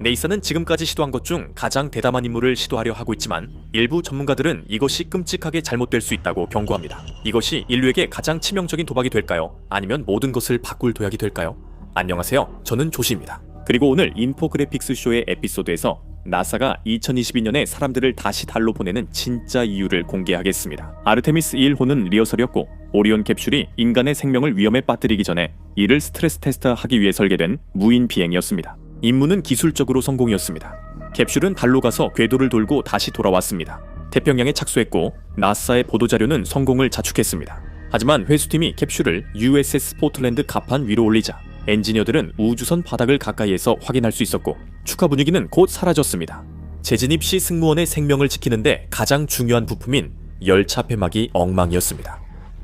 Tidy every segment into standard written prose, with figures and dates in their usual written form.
네이사는 지금까지 시도한 것 중 가장 대담한 임무를 시도하려 하고 있지만 일부 전문가들은 이것이 끔찍하게 잘못될 수 있다고 경고합니다. 이것이 인류에게 가장 치명적인 도박이 될까요? 아니면 모든 것을 바꿀 도약이 될까요? 안녕하세요. 저는 조시입니다. 그리고 오늘 인포그래픽스 쇼의 에피소드에서 나사가 2022년에 사람들을 다시 달로 보내는 진짜 이유를 공개하겠습니다. 아르테미스 1호는 리허설이었고 오리온 캡슐이 인간의 생명을 위험에 빠뜨리기 전에 이를 스트레스 테스트하기 위해 설계된 무인 비행이었습니다. 임무는 기술적으로 성공이었습니다. 캡슐은 달로 가서 궤도를 돌고 다시 돌아왔습니다. 태평양에 착수했고 나사의 보도자료는 성공을 자축했습니다. 하지만 회수팀이 캡슐을 USS 포틀랜드 갑판 위로 올리자 엔지니어들은 우주선 바닥을 가까이에서 확인할 수 있었고 축하 분위기는 곧 사라졌습니다. 재진입 시 승무원의 생명을 지키는데 가장 중요한 부품인 열차 폐막이 엉망이었습니다.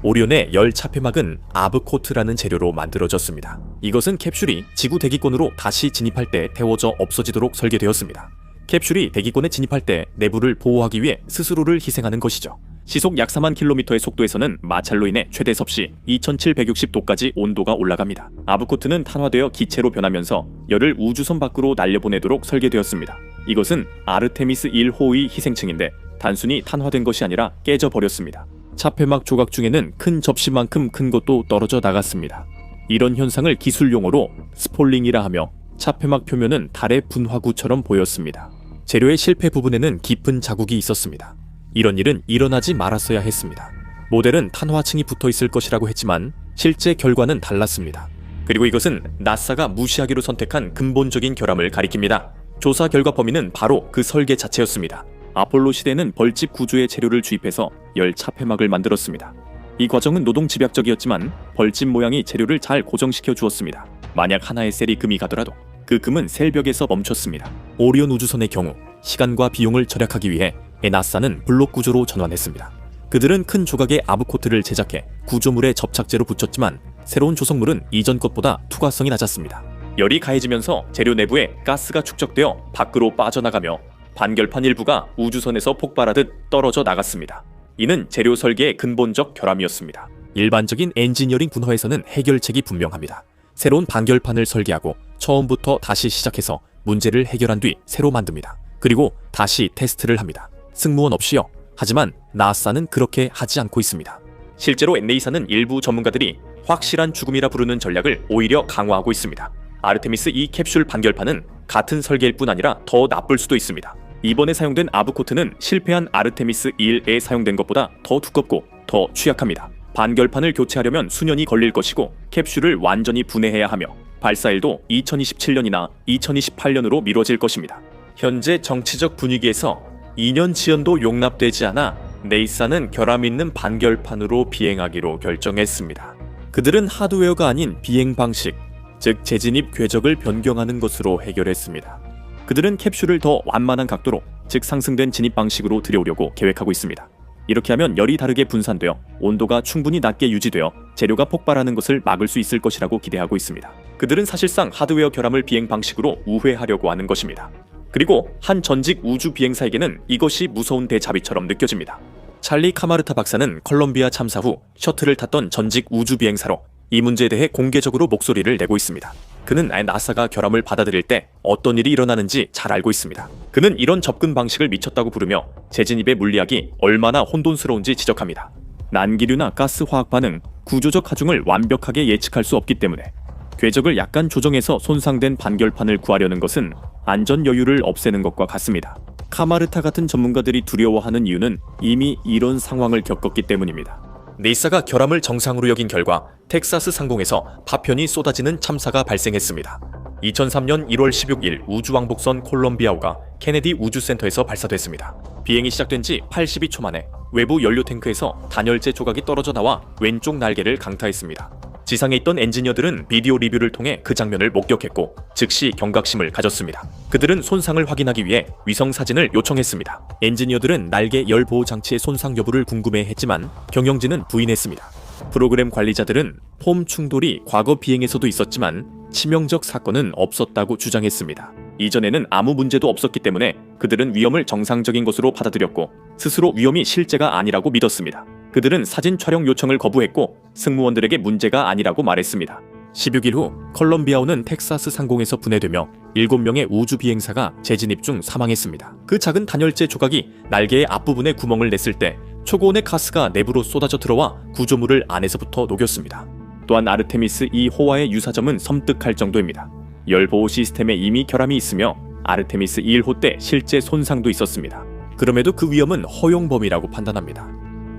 오리온의 열차 폐막은 아브코트라는 재료로 만들어졌습니다. 이것은 캡슐이 지구 대기권으로 다시 진입할 때 태워져 없어지도록 설계되었습니다. 캡슐이 대기권에 진입할 때 내부를 보호하기 위해 스스로를 희생하는 것이죠. 시속 약 4만 킬로미터의 속도에서는 마찰로 인해 최대 섭씨 2760도까지 온도가 올라갑니다. 아브코트는 탄화되어 기체로 변하면서 열을 우주선 밖으로 날려보내도록 설계되었습니다. 이것은 아르테미스 1호의 희생층인데 단순히 탄화된 것이 아니라 깨져버렸습니다. 차폐막 조각 중에는 큰 접시만큼 큰 것도 떨어져 나갔습니다. 이런 현상을 기술 용어로 스폴링이라 하며 차폐막 표면은 달의 분화구처럼 보였습니다. 재료의 실패 부분에는 깊은 자국이 있었습니다. 이런 일은 일어나지 말았어야 했습니다. 모델은 탄화층이 붙어 있을 것이라고 했지만 실제 결과는 달랐습니다. 그리고 이것은 나사가 무시하기로 선택한 근본적인 결함을 가리킵니다. 조사 결과 범인은 바로 그 설계 자체였습니다. 아폴로 시대는 벌집 구조의 재료를 주입해서 열 차폐막을 만들었습니다. 이 과정은 노동 집약적이었지만 벌집 모양이 재료를 잘 고정시켜 주었습니다. 만약 하나의 셀이 금이 가더라도 그 금은 셀벽에서 멈췄습니다. 오리온 우주선의 경우 시간과 비용을 절약하기 위해 나사는 블록 구조로 전환했습니다. 그들은 큰 조각의 아브코트를 제작해 구조물의 접착제로 붙였지만 새로운 조성물은 이전 것보다 투과성이 낮았습니다. 열이 가해지면서 재료 내부에 가스가 축적되어 밖으로 빠져나가며 반결판 일부가 우주선에서 폭발하듯 떨어져 나갔습니다. 이는 재료 설계의 근본적 결함이었습니다. 일반적인 엔지니어링 분화에서는 해결책이 분명합니다. 새로운 반결판을 설계하고 처음부터 다시 시작해서 문제를 해결한 뒤 새로 만듭니다. 그리고 다시 테스트를 합니다. 승무원 없이요. 하지만 나사는 그렇게 하지 않고 있습니다. 실제로 네이사는 일부 전문가들이 확실한 죽음이라 부르는 전략을 오히려 강화하고 있습니다. 아르테미스 2 캡슐 반결판은 같은 설계일 뿐 아니라 더 나쁠 수도 있습니다. 이번에 사용된 아브코트는 실패한 아르테미스 1에 사용된 것보다 더 두껍고 더 취약합니다. 반결판을 교체하려면 수년이 걸릴 것이고 캡슐을 완전히 분해해야 하며 발사일도 2027년이나 2028년으로 미뤄질 것입니다. 현재 정치적 분위기에서 2년 지연도 용납되지 않아 네이사는 결함 있는 반결판으로 비행하기로 결정했습니다. 그들은 하드웨어가 아닌 비행 방식, 즉 재진입 궤적을 변경하는 것으로 해결했습니다. 그들은 캡슐을 더 완만한 각도로, 즉 상승된 진입 방식으로 들여오려고 계획하고 있습니다. 이렇게 하면 열이 다르게 분산되어 온도가 충분히 낮게 유지되어 재료가 폭발하는 것을 막을 수 있을 것이라고 기대하고 있습니다. 그들은 사실상 하드웨어 결함을 비행 방식으로 우회하려고 하는 것입니다. 그리고 한 전직 우주 비행사에게는 이것이 무서운 대자비처럼 느껴집니다. 찰리 카마르타 박사는 컬럼비아 참사 후 셔틀을 탔던 전직 우주 비행사로 이 문제에 대해 공개적으로 목소리를 내고 있습니다. 그는 나사가 결함을 받아들일 때 어떤 일이 일어나는지 잘 알고 있습니다. 그는 이런 접근 방식을 미쳤다고 부르며 재진입의 물리학이 얼마나 혼돈스러운지 지적합니다. 난기류나 가스 화학 반응, 구조적 하중을 완벽하게 예측할 수 없기 때문에 궤적을 약간 조정해서 손상된 반결판을 구하려는 것은 안전 여유를 없애는 것과 같습니다. 카마르타 같은 전문가들이 두려워하는 이유는 이미 이런 상황을 겪었기 때문입니다. 네이사가 결함을 정상으로 여긴 결과 텍사스 상공에서 파편이 쏟아지는 참사가 발생했습니다. 2003년 1월 16일 우주왕복선 콜럼비아호가 케네디 우주센터에서 발사됐습니다. 비행이 시작된 지 82초 만에 외부 연료 탱크에서 단열재 조각이 떨어져 나와 왼쪽 날개를 강타했습니다. 지상에 있던 엔지니어들은 비디오 리뷰를 통해 그 장면을 목격했고 즉시 경각심을 가졌습니다. 그들은 손상을 확인하기 위해 위성 사진을 요청했습니다. 엔지니어들은 날개 열 보호 장치의 손상 여부를 궁금해했지만 경영진은 부인했습니다. 프로그램 관리자들은 폼 충돌이 과거 비행에서도 있었지만 치명적 사건은 없었다고 주장했습니다. 이전에는 아무 문제도 없었기 때문에 그들은 위험을 정상적인 것으로 받아들였고 스스로 위험이 실제가 아니라고 믿었습니다. 그들은 사진 촬영 요청을 거부했고 승무원들에게 문제가 아니라고 말했습니다. 16일 후 컬럼비아호는 텍사스 상공에서 분해되며 7명의 우주 비행사가 재진입 중 사망했습니다. 그 작은 단열재 조각이 날개의 앞부분에 구멍을 냈을 때 초고온의 가스가 내부로 쏟아져 들어와 구조물을 안에서부터 녹였습니다. 또한 아르테미스 2 호와의 유사점은 섬뜩할 정도입니다. 열보호 시스템에 이미 결함이 있으며 아르테미스 1호 때 실제 손상도 있었습니다. 그럼에도 그 위험은 허용 범위라고 판단합니다.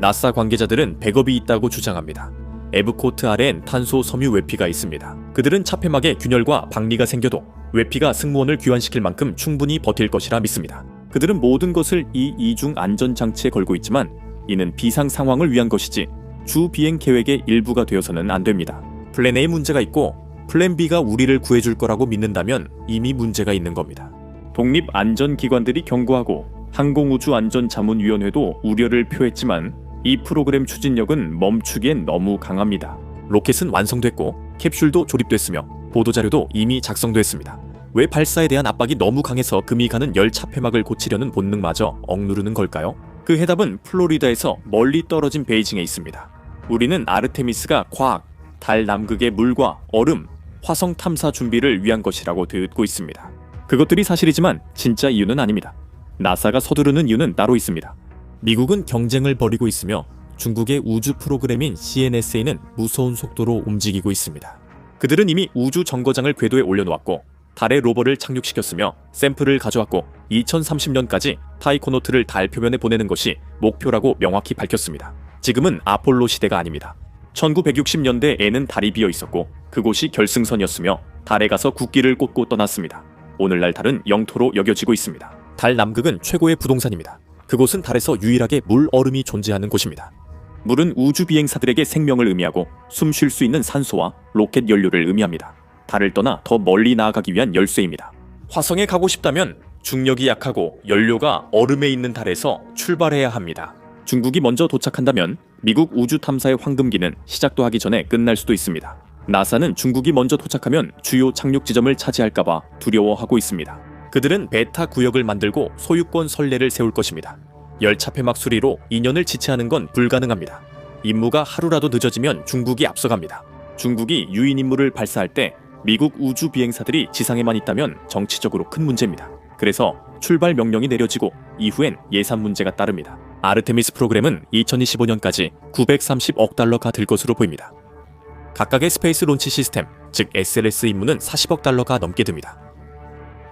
나사 관계자들은 백업이 있다고 주장합니다. 에브코트 아래엔 탄소 섬유 외피가 있습니다. 그들은 차폐막에 균열과 박리가 생겨도 외피가 승무원을 귀환시킬 만큼 충분히 버틸 것이라 믿습니다. 그들은 모든 것을 이 이중 안전장치에 걸고 있지만 이는 비상 상황을 위한 것이지 주 비행 계획의 일부가 되어서는 안 됩니다. 플랜 A에 문제가 있고 플랜 B가 우리를 구해줄 거라고 믿는다면 이미 문제가 있는 겁니다. 독립안전기관들이 경고하고 항공우주안전자문위원회도 우려를 표했지만 이 프로그램 추진력은 멈추기엔 너무 강합니다. 로켓은 완성됐고 캡슐도 조립됐으며 보도자료도 이미 작성됐습니다. 왜 발사에 대한 압박이 너무 강해서 금이 가는 열 차폐막을 고치려는 본능마저 억누르는 걸까요? 그 해답은 플로리다에서 멀리 떨어진 베이징에 있습니다. 우리는 아르테미스가 과학, 달 남극의 물과 얼음, 화성 탐사 준비를 위한 것이라고 듣고 있습니다. 그것들이 사실이지만 진짜 이유는 아닙니다. 나사가 서두르는 이유는 따로 있습니다. 미국은 경쟁을 벌이고 있으며 중국의 우주 프로그램인 CNSA는 무서운 속도로 움직이고 있습니다. 그들은 이미 우주 정거장을 궤도에 올려놓았고 달에 로버를 착륙시켰으며 샘플을 가져왔고 2030년까지 타이코노트를 달 표면에 보내는 것이 목표라고 명확히 밝혔습니다. 지금은 아폴로 시대가 아닙니다. 1960년대에는 달이 비어 있었고 그곳이 결승선이었으며 달에 가서 국기를 꽂고 떠났습니다. 오늘날 달은 영토로 여겨지고 있습니다. 달 남극은 최고의 부동산입니다. 그곳은 달에서 유일하게 물 얼음이 존재하는 곳입니다. 물은 우주 비행사들에게 생명을 의미하고 숨 쉴 수 있는 산소와 로켓 연료를 의미합니다. 달을 떠나 더 멀리 나아가기 위한 열쇠입니다. 화성에 가고 싶다면 중력이 약하고 연료가 얼음에 있는 달에서 출발해야 합니다. 중국이 먼저 도착한다면 미국 우주 탐사의 황금기는 시작도 하기 전에 끝날 수도 있습니다. 나사는 중국이 먼저 도착하면 주요 착륙 지점을 차지할까봐 두려워하고 있습니다. 그들은 베타 구역을 만들고 소유권 선례를 세울 것입니다. 열 차폐막 수리로 2년을 지체하는 건 불가능합니다. 임무가 하루라도 늦어지면 중국이 앞서갑니다. 중국이 유인 임무를 발사할 때 미국 우주 비행사들이 지상에만 있다면 정치적으로 큰 문제입니다. 그래서 출발 명령이 내려지고 이후엔 예산 문제가 따릅니다. 아르테미스 프로그램은 2025년까지 930억 달러가 들 것으로 보입니다. 각각의 스페이스 론치 시스템, 즉 SLS 임무는 40억 달러가 넘게 듭니다.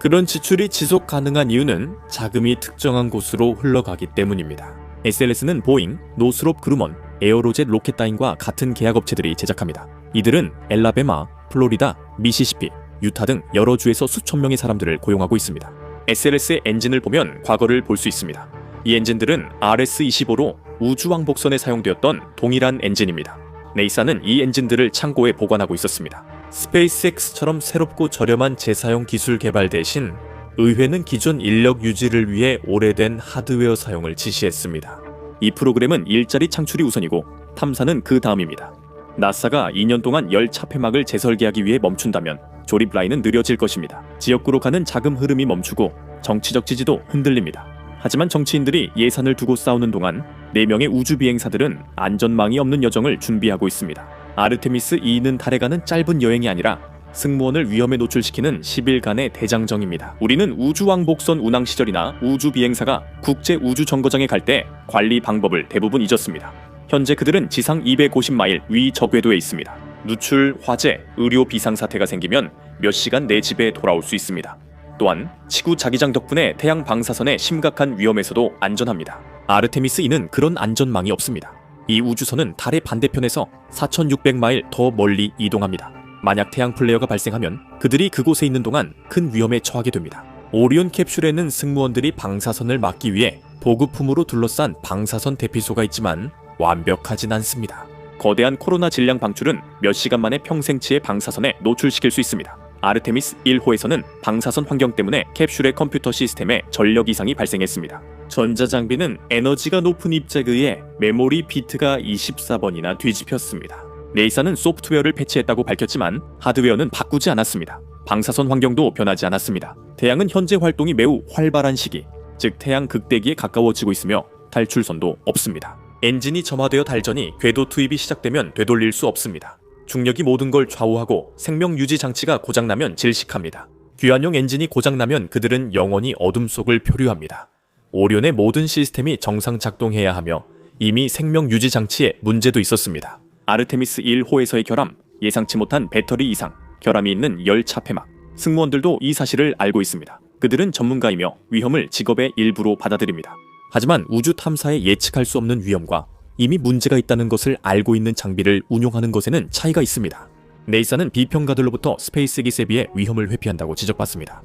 그런 지출이 지속 가능한 이유는 자금이 특정한 곳으로 흘러가기 때문입니다. SLS는 보잉, 노스롭 그루먼, 에어로젯 로켓다인과 같은 계약업체들이 제작합니다. 이들은 엘라베마, 플로리다, 미시시피, 유타 등 여러 주에서 수천 명의 사람들을 고용하고 있습니다. SLS의 엔진을 보면 과거를 볼 수 있습니다. 이 엔진들은 RS-25로 우주왕복선에 사용되었던 동일한 엔진입니다. 네이사는 이 엔진들을 창고에 보관하고 있었습니다. 스페이스X처럼 새롭고 저렴한 재사용 기술 개발 대신 의회는 기존 인력 유지를 위해 오래된 하드웨어 사용을 지시했습니다. 이 프로그램은 일자리 창출이 우선이고 탐사는 그 다음입니다. 나사가 2년 동안 열 차폐막을 재설계하기 위해 멈춘다면 조립 라인은 느려질 것입니다. 지역구로 가는 자금 흐름이 멈추고 정치적 지지도 흔들립니다. 하지만 정치인들이 예산을 두고 싸우는 동안 4명의 우주 비행사들은 안전망이 없는 여정을 준비하고 있습니다. 아르테미스 2는 달에 가는 짧은 여행이 아니라 승무원을 위험에 노출시키는 10일간의 대장정입니다. 우리는 우주왕복선 운항 시절이나 우주 비행사가 국제 우주 정거장에 갈 때 관리 방법을 대부분 잊었습니다. 현재 그들은 지상 250마일 위 저궤도에 있습니다. 누출, 화재, 의료 비상사태가 생기면 몇 시간 내 집에 돌아올 수 있습니다. 또한 지구 자기장 덕분에 태양 방사선의 심각한 위험에서도 안전합니다. 아르테미스 2는 그런 안전망이 없습니다. 이 우주선은 달의 반대편에서 4,600마일 더 멀리 이동합니다. 만약 태양 플레어가 발생하면 그들이 그곳에 있는 동안 큰 위험에 처하게 됩니다. 오리온 캡슐에는 승무원들이 방사선을 막기 위해 보급품으로 둘러싼 방사선 대피소가 있지만 완벽하진 않습니다. 거대한 코로나 질량 방출은 몇 시간 만에 평생치의 방사선에 노출시킬 수 있습니다. 아르테미스 1호에서는 방사선 환경 때문에 캡슐의 컴퓨터 시스템에 전력 이상이 발생했습니다. 전자장비는 에너지가 높은 입자에 의해 메모리 비트가 24번이나 뒤집혔습니다. 네이사는 소프트웨어를 패치했다고 밝혔지만 하드웨어는 바꾸지 않았습니다. 방사선 환경도 변하지 않았습니다. 태양은 현재 활동이 매우 활발한 시기, 즉 태양 극대기에 가까워지고 있으며 탈출선도 없습니다. 엔진이 점화되어 달전이 궤도 투입이 시작되면 되돌릴 수 없습니다. 중력이 모든 걸 좌우하고 생명 유지 장치가 고장나면 질식합니다. 귀환용 엔진이 고장나면 그들은 영원히 어둠 속을 표류합니다. 오리온의 모든 시스템이 정상 작동해야 하며 이미 생명 유지 장치에 문제도 있었습니다. 아르테미스 1호에서의 결함, 예상치 못한 배터리 이상, 결함이 있는 열 차폐막. 승무원들도 이 사실을 알고 있습니다. 그들은 전문가이며 위험을 직업의 일부로 받아들입니다. 하지만 우주 탐사에 예측할 수 없는 위험과 이미 문제가 있다는 것을 알고 있는 장비를 운용하는 것에는 차이가 있습니다. 네이사는 비평가들로부터 스페이스 기세에 비해 위험을 회피한다고 지적받습니다.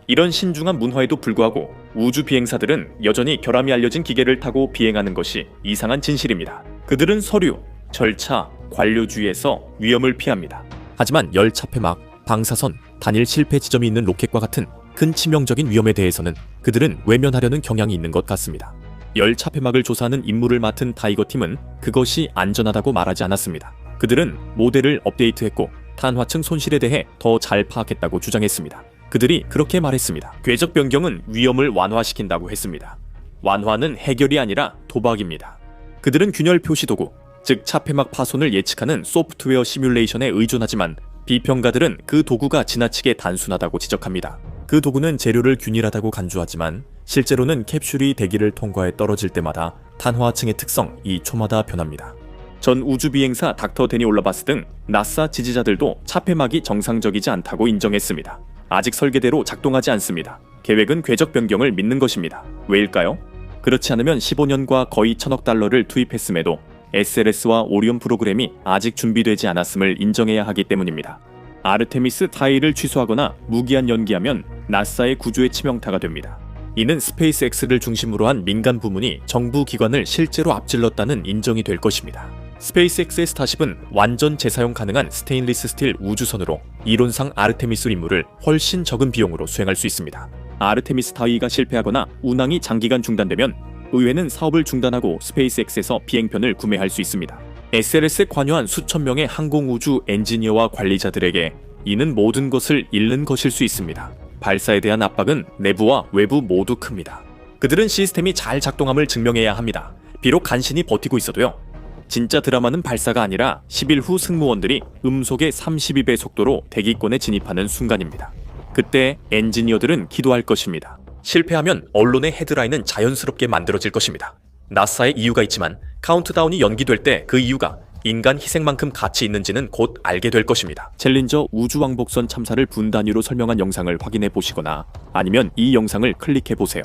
이런 신중한 문화에도 불구하고 우주 비행사들은 여전히 결함이 알려진 기계를 타고 비행하는 것이 이상한 진실입니다. 그들은 서류, 절차, 관료주의에서 위험을 피합니다. 하지만 열 차폐막, 방사선, 단일 실패 지점이 있는 로켓과 같은 큰 치명적인 위험에 대해서는 그들은 외면하려는 경향이 있는 것 같습니다. 열 차폐막을 조사하는 임무를 맡은 타이거 팀은 그것이 안전하다고 말하지 않았습니다. 그들은 모델을 업데이트했고 탄화층 손실에 대해 더 잘 파악했다고 주장했습니다. 그들이 그렇게 말했습니다. 궤적 변경은 위험을 완화시킨다고 했습니다. 완화는 해결이 아니라 도박입니다. 그들은 균열 표시 도구, 즉 차폐막 파손을 예측하는 소프트웨어 시뮬레이션에 의존하지만 비평가들은 그 도구가 지나치게 단순하다고 지적합니다. 그 도구는 재료를 균일하다고 간주하지만 실제로는 캡슐이 대기를 통과해 떨어질 때마다 탄화층의 특성이 초마다 변합니다. 전 우주비행사 닥터 데니 올라바스 등 나사 지지자들도 차폐막이 정상적이지 않다고 인정했습니다. 아직 설계대로 작동하지 않습니다. 계획은 궤적 변경을 믿는 것입니다. 왜일까요? 그렇지 않으면 15년과 거의 1,000억 달러를 투입했음에도 SLS와 오리온 프로그램이 아직 준비되지 않았음을 인정해야 하기 때문입니다. 아르테미스 타이를 취소하거나 무기한 연기하면 나사의 구조에 치명타가 됩니다. 이는 스페이스X를 중심으로 한 민간 부문이 정부 기관을 실제로 앞질렀다는 인정이 될 것입니다. 스페이스X의 스타쉽은 완전 재사용 가능한 스테인리스 스틸 우주선으로 이론상 아르테미스 임무를 훨씬 적은 비용으로 수행할 수 있습니다. 아르테미스 타이가 실패하거나 운항이 장기간 중단되면 의회는 사업을 중단하고 스페이스X에서 비행편을 구매할 수 있습니다. SLS에 관여한 수천 명의 항공우주 엔지니어와 관리자들에게 이는 모든 것을 잃는 것일 수 있습니다. 발사에 대한 압박은 내부와 외부 모두 큽니다. 그들은 시스템이 잘 작동함을 증명해야 합니다. 비록 간신히 버티고 있어도요. 진짜 드라마는 발사가 아니라 10일 후 승무원들이 음속의 32배 속도로 대기권에 진입하는 순간입니다. 그때 엔지니어들은 기도할 것입니다. 실패하면 언론의 헤드라인은 자연스럽게 만들어질 것입니다. 나사의 이유가 있지만 카운트다운이 연기될 때 그 이유가 인간 희생만큼 가치 있는지는 곧 알게 될 것입니다. 챌린저 우주왕복선 참사를 분 단위로 설명한 영상을 확인해 보시거나 아니면 이 영상을 클릭해 보세요.